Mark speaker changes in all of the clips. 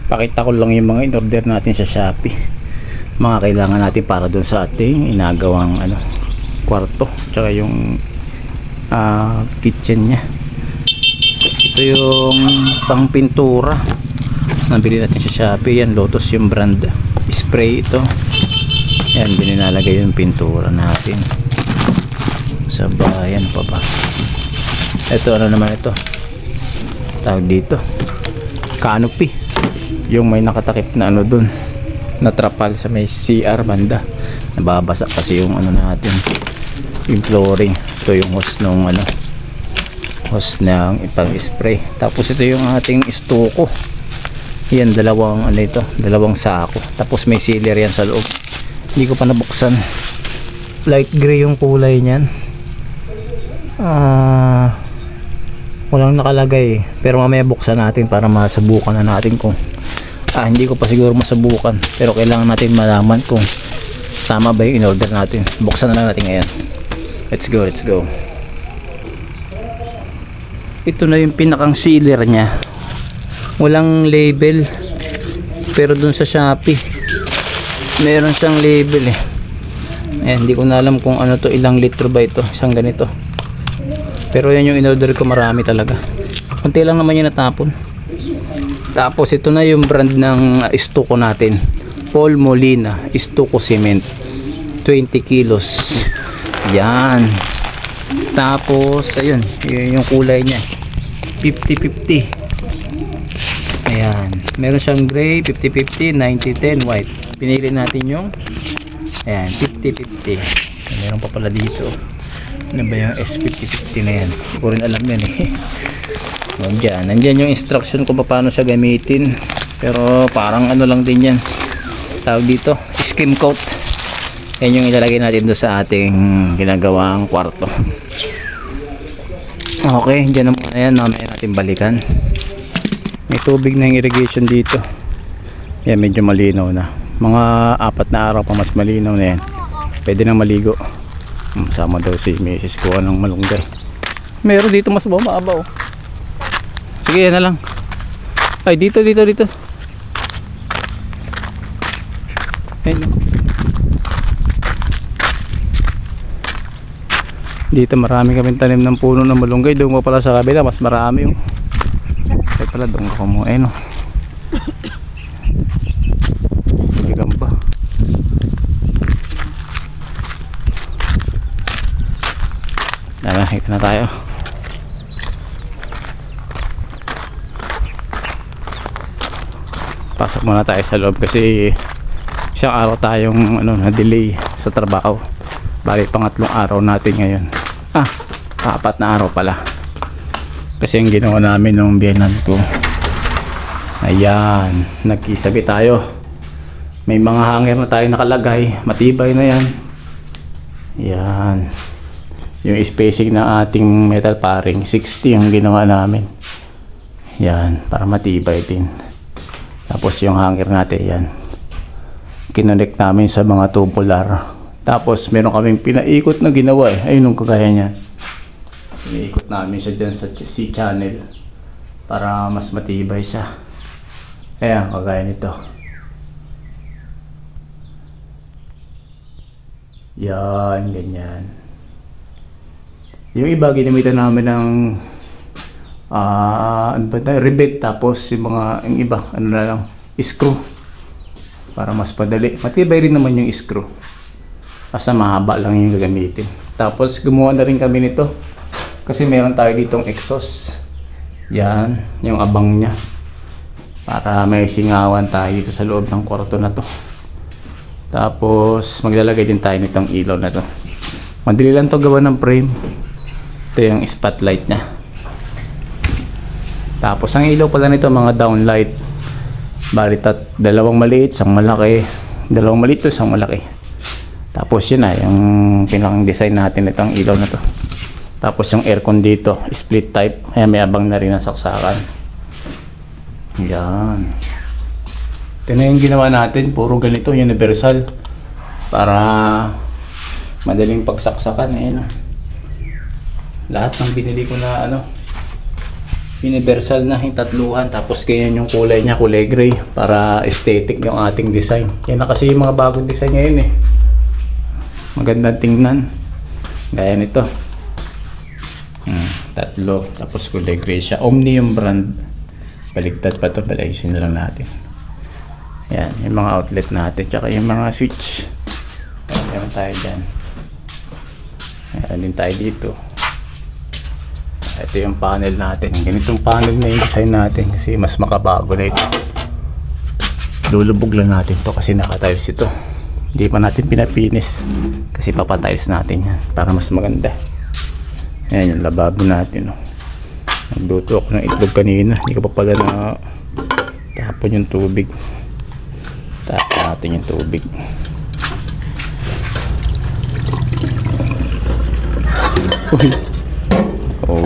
Speaker 1: Pakita ko lang yung mga in-order natin sa Shopee. Mga kailangan natin para doon sa ating inagawang kwarto, tsaka yung kitchen nya. Ito yung pang pintura, nabili natin sa Shopee. Yan, Lotus yung brand, spray ito. Yan, bininalagay yung pintura natin sa bayan pa ba. Ito naman ito, tawag dito, canopy, yung may nakatakip na dun na trapal sa may CR banda. Nababasa kasi yung natin, yung flooring. Ito yung hose nung hose ng ipang spray. Tapos ito yung ating istuko. Yan, dalawang sako. Tapos may sealer yan sa loob, hindi ko pa nabuksan. Light gray yung kulay niyan. Walang nakalagay, pero mamaya buksan natin para masubukan na natin kung hindi ko pa siguro masubukan, pero kailangan natin malaman kung tama ba yung in-order natin. Buksan na lang natin ngayon. Let's go. Ito na yung pinakang sealer nya, walang label, pero dun sa Shopee meron siyang label Ayan, hindi ko na alam kung to, ilang litro ba ito, isang ganito. Pero yan yung in-order ko, marami talaga. Kunti lang naman yung natapon. Tapos ito na yung brand ng istuko natin, Paul Molina Istuko Cement, 20 kilos. Yan. Tapos ayun, yun yung kulay nya, 50-50. Ayan, meron siyang gray, 50-50, 90-10 white. Pinili natin yung 50-50. Meron pa pala dito. Ano ba yung S50-50 na yan? Hindi ko rin alam yan nandyan yung instruction kung paano siya gamitin, pero parang lang din yan, tawag dito, skim coat. Yan yung ilalagay natin doon sa ating ginagawang kwarto. Okay, dyan na muna yan, mamaya natin balikan. May tubig na yung irrigation dito. Yan, medyo malinaw na, mga 4 na araw pa mas malinaw na yan, pwede na maligo. Sama daw si Mrs. ko ng malunggay. Meron dito mas bumabaw. Sige, yan na lang. Ay, dito. Ayun. Dito marami kami tanim ng puno ng malunggay. Doon mo pala sa kabila, mas marami Ay pala, doon ako mo. Ayun gamba. Hika na tayo. Pasok muna tayo sa loob kasi isang araw tayong na-delay sa trabaho. Bali, pangatlong araw natin ngayon. 4 na araw pala. Kasi yung ginawa namin nung biyenan ko. Ayan, nagkisabi tayo. May mga hanger na tayo nakalagay. Matibay na yan. Ayan. Yung spacing ng ating metal paring 60 yung ginawa namin. Yan, para matibay din. Tapos yung hanger natin, yan, kinonect namin sa mga tubular. Tapos meron kaming pinaikot na ginawa ayun yung kagaya niyan. Pinaikot namin siya dyan sa C-channel para mas matibay siya. Ayan, kagaya nito. Yan, ganyan. Yung iba ginamitan namin ng rivet, tapos yung iba na lang, screw, para mas padali. Matibay rin naman yung screw, basta mahaba lang yung gagamitin. Tapos gumawa na rin kami nito kasi meron tayo ditong exhaust. Yan, yung abang nya, para may singawan tayo dito sa loob ng kwarto na to. Tapos maglalagay din tayo nitong ilaw na to. Madali lang to gawa ng frame. Ito yung spotlight nya. Tapos ang ilaw pala nito, mga downlight. Balitat, dalawang maliit, isang malaki. Dalawang maliit, isang malaki. Tapos yun yung pinakang design natin itong ilaw na to. Tapos yung aircon dito, split type. Kaya may abang na rin ang saksakan. Yan. Ito na yung ginawa natin, puro ganito, universal, para madaling pagsaksakan. Lahat ng binili ko na universal na yung tatluhan, tapos ganyan yung kulay niya, kulay gray, para aesthetic yung ating design. Yan na kasi yung mga bagong design ngayon eh, magandang tingnan, gaya nito. Tatlo, tapos kulay gray siya. Omni yung brand, baligtad pa to, balaysin na lang natin. Yan yung mga outlet natin, tsaka yung mga switch. Meron tayo dyan, meron din tayo dito. Ito yung panel natin. Ganitong panel na yung design natin kasi mas makabago na ito. Lulubog lang natin to kasi naka-tiles ito. Hindi pa natin pinapinis kasi papatiles natin yan para mas maganda. Ayan yung lababo natin. Nagluto ako ng itlog kanina. Hindi ko pa pala na tapon yung tubig. Tapon natin yung tubig. Uy! Oh,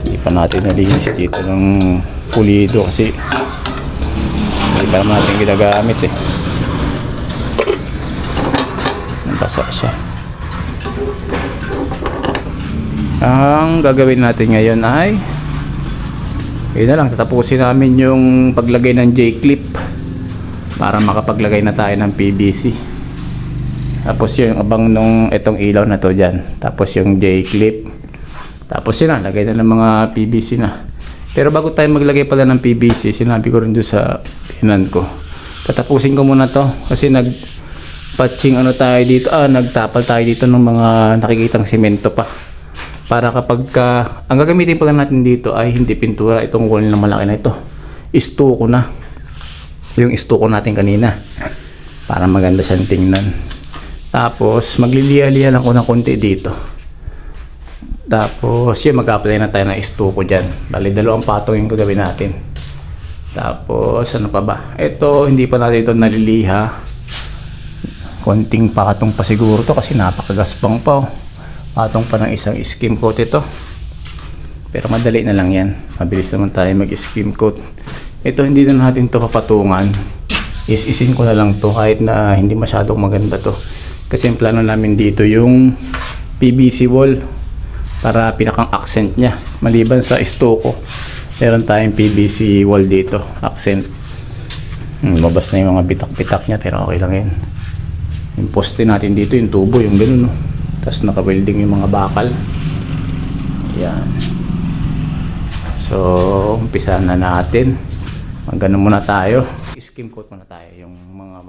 Speaker 1: hindi pa natin nalinis dito ng pulido kasi hindi pa natin ginagamit eh. Nabasa siya. Ang gagawin natin ngayon ay yun na lang, tatapusin namin yung paglagay ng J-clip para makapaglagay na tayo ng PVC. Tapos yung abang nung itong ilaw na to dyan, tapos yung J-clip, tapos yun na, lagay na ng mga PVC na. Pero bago tayo maglagay pala ng PVC, sinabi ko rin doon sa pinan ko, tatapusin ko muna to kasi nagpatching ano tayo dito, nagtapal tayo dito ng mga nakikitang semento pa, para kapag ang gagamitin pala natin dito ay hindi pintura, itong wall na malaki na ito, istuko na yung istuko natin kanina para maganda siyang tingnan. Tapos magliliya-liya lang ko ng konti dito. Tapos yun, mag-apply na tayo ng istuko dyan. Bali, dalawang patong yung gagawin natin. Tapos ano pa ba? Ito, hindi pa natin ito naliliha. Konting patong pa siguro to kasi napakagaspang pa. Patong pa ng isang skim coat ito. Pero madali na lang yan. Mabilis naman tayo mag-skim coat. Ito, hindi na natin to papatungan. Is-isin ko na lang to kahit na hindi masyadong maganda to. Kasi yung plano namin dito yung PVC wall para pinakang accent niya. Maliban sa istuko, meron tayong PVC wall dito, accent. Mabas na yung mga bitak-bitak niya pero okay lang yan. Yung poste natin dito, yung tubo, yung ganun, no? Tapos naka-welding yung mga bakal. Yan. So umpisa na natin. Ganun muna tayo. Skim coat muna tayo yung mga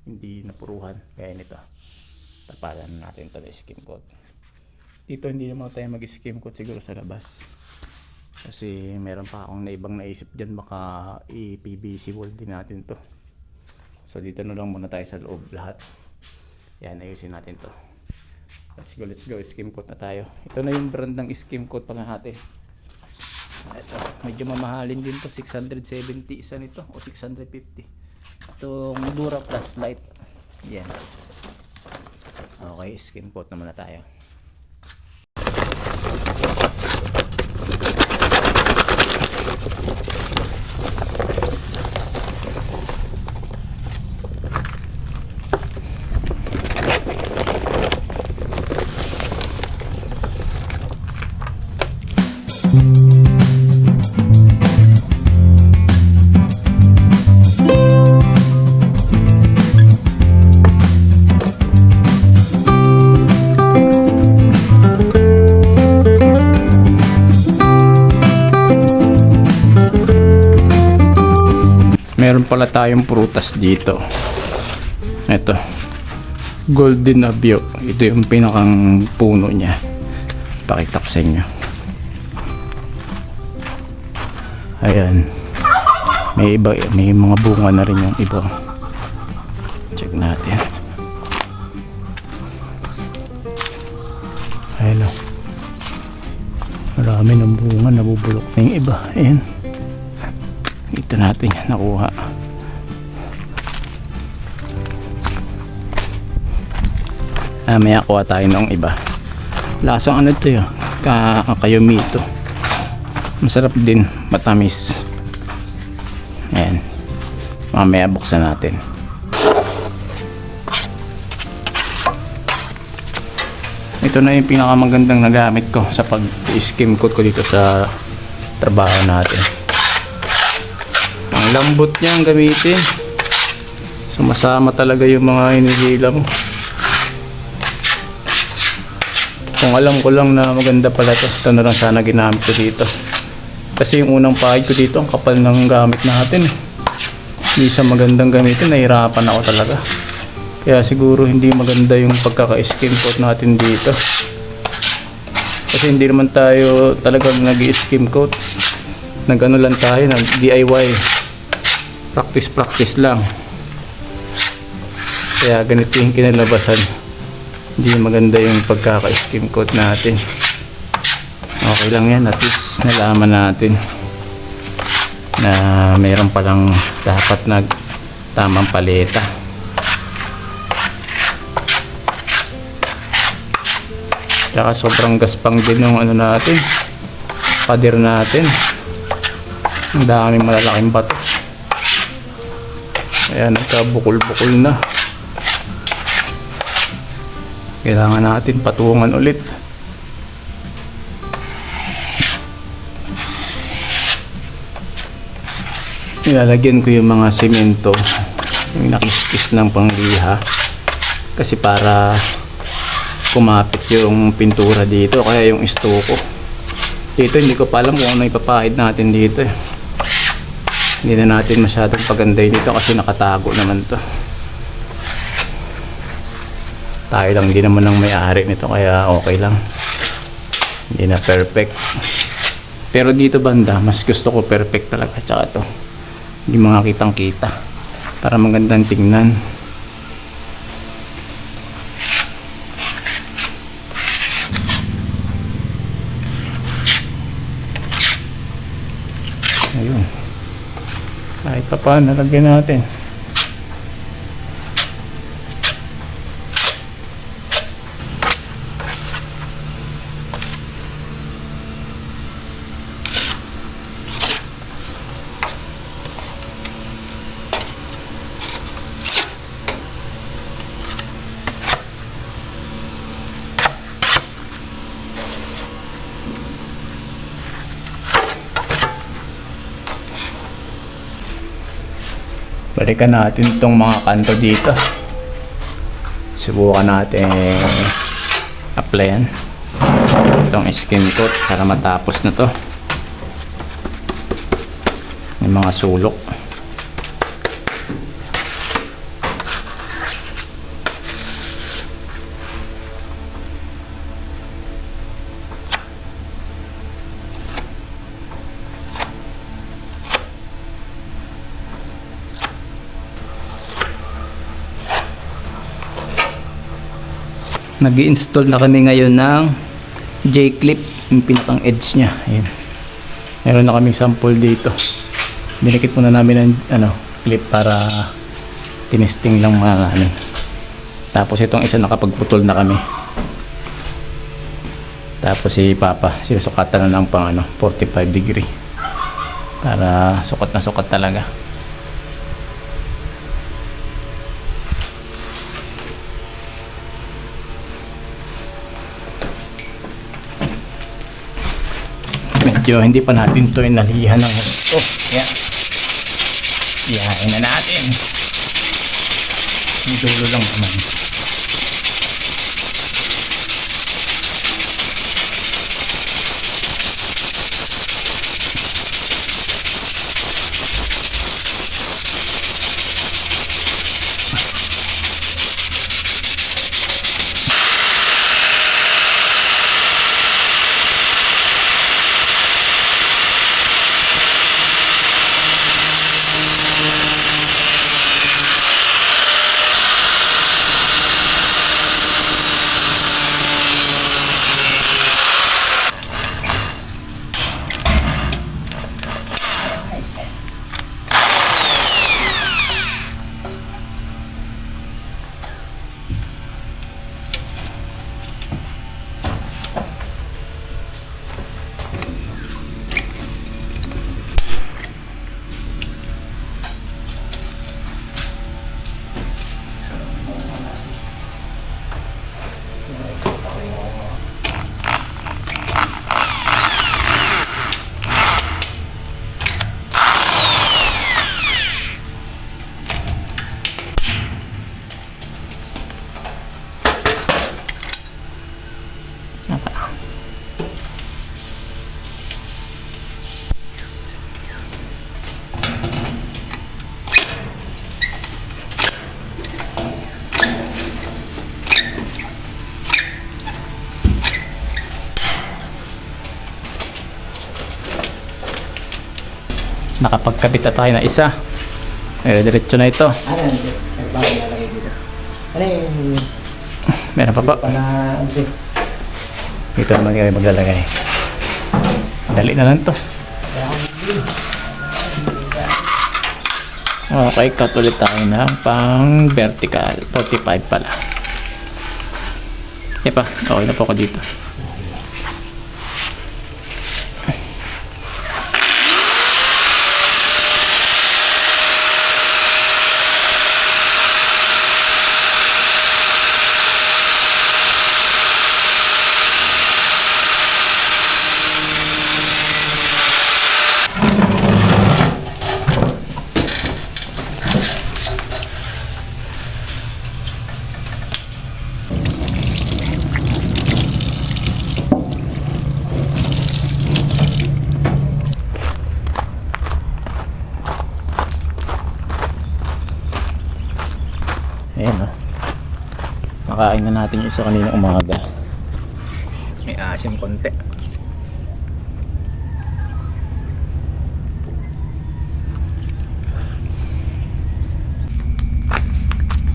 Speaker 1: hindi napuruhan kaya nito. Tapalan natin ito na skim coat. Dito hindi naman tayo mag-skim coat siguro sa labas. Kasi meron pa akong ibang naisip dyan, baka i-PVC wall din natin to. So dito na lang muna tayo sa loob lahat. Yan, ayusin natin to. Let's go, skim coat na tayo. Ito na yung brand ng skim coat pang natin. Ito, medyo mamahalin din to, 670 isa nito o 650. Itong Dura Plus Light. Yan. Okay, skim coat na muna tayo. Meron pala tayong prutas dito. Ito, Golden Abio. Ito yung pinakang puno niya. Pakita ko sa inyo. Ayan. May iba, may mga bunga na rin yung iba. Check natin. Ayan o. Marami ng bunga, nabubulok na yung iba. Ayan. Ito natin yan nakuha. Maya kuha tayo ng iba. Lasang ano ito yun, kakayumito. Masarap din, matamis. Ayan, mamaya buksan natin. Ito na yung pinakamagandang nagamit ko sa pag-skim coat ko dito sa trabaho natin. Ang lambot niya ang gamitin. Sumasama talaga yung mga hinihila mo. Kung alam ko lang na maganda pala to, ito na lang sana ginamit ko dito. Kasi yung unang pahid ko dito, ang kapal ng gamit natin. Hindi siya magandang gamitin, nahirapan ako talaga. Kaya siguro hindi maganda yung pagkaka-skim coat natin dito. Kasi hindi naman tayo talagang nag-skim coat. Nag-ano lang tayo, nag-DIY. Practice lang. Kaya ganito yung kinalabasan. Hindi maganda yung pagkaka-skim coat natin. Okay lang yan, at least nalaman natin na mayroon palang dapat tamang paleta. Tsaka sobrang gaspang din yung ano natin, pader natin. Ang daming malalaking bato. Ayan, nagkabukol-bukol na. Kailangan natin patungan ulit. Ilalagyan ko yung mga semento, yung nakiskis ng pangliha, kasi para kumapit yung pintura dito, kaya yung istoko dito hindi ko pa alam kung ano ipapahid natin dito eh. Hindi na natin masyadong paganday dito kasi nakatago naman to. Tayo lang din naman ang may-ari nito, kaya okay lang, hindi na perfect. Pero dito banda mas gusto ko perfect talaga, tsaka to hindi mga kitang kita para magandang tingnan. Ayun, kahit pa paano nalagyan natin. Balikan natin itong mga kanto dito. Subukan natin applyan itong skim coat para matapos na to. Yung mga sulok. Nag-i-install na kami ngayon ng J-clip, yung pinakang edge nya. Ayan. Meron na kaming sample dito. Dinikit muna namin ng clip para tinesting lang mga ano. Tapos itong isa nakapagputol na kami. Tapos si Papa sinusukatan na ng pang 45 degree para sukat na sukat talaga. Medyo hindi pa natin ito inalihan ng gusto. Yan. Iyahin na natin. May dulo lang naman. Magkabit na tayo na isa. Diretso na ito.
Speaker 2: Ano yun? Nagbago na lang dito. Ano yun?
Speaker 1: Meron pa po.
Speaker 2: Pana,
Speaker 1: Dito naman kayo maglalagay. Dali na lang to. Okay, cut ulit tayo na pang vertical. 45 pala. Okay pa, okay na po ako dito. Ayan o. Nakain na natin yung isa kanina umaga. May asim konti.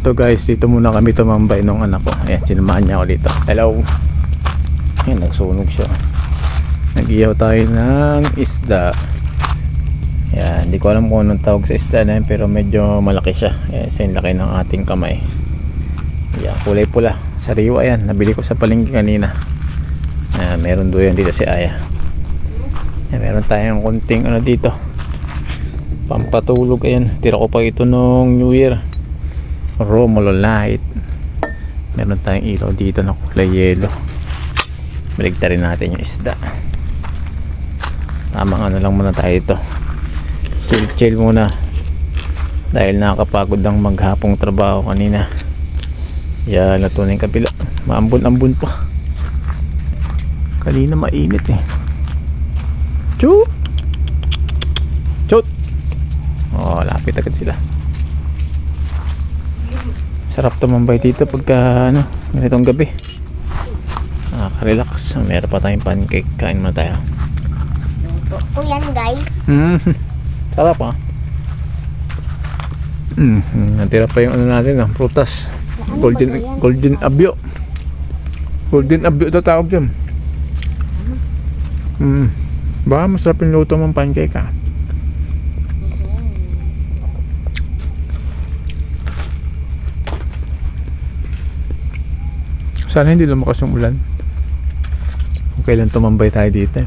Speaker 1: Ito guys, dito muna kami tumambay nung anak ko. Ayan, sinamahan niya ako dito. Hello. Ayan, nagsunog siya. Nag-iyaw tayo ng isda. Yan, hindi ko alam kung anong tawag sa isda na yun, pero medyo malaki siya. Yan, sa laki ng ating kamay. Yan, kulay pula. Sariwa yan, nabili ko sa palengke kanina. Yan, meron doon dito si Aya. Yan, meron tayong konting ano dito, pampatulog. Ayan, tira ko pa ito nung New Year. Romulo light. Meron tayong ilaw dito na kulay yellow. Baligtarin natin yung isda. Tamang ano lang muna tayo ito, chill muna dahil nakakapagod ang maghapong trabaho kanina. Yan, natunay kabila, maambon-ambon pa. Kanina mainit eh. Chut chut. Oh, lapit agad sila. Sarap tumambay dito pagka ano, ganitong gabi. Nakaka-relax. Meron pa tayong pancake, kain muna tayo.
Speaker 3: O yan guys.
Speaker 1: Sarap ha. Natira pa yung ano natin, prutas. Golden abyo. Golden abyo ito tawag dyan. Baka masarap yung luto mong pancake ha. Sana hindi lumakas yung ulan. Okay lang tumambay tayo dito.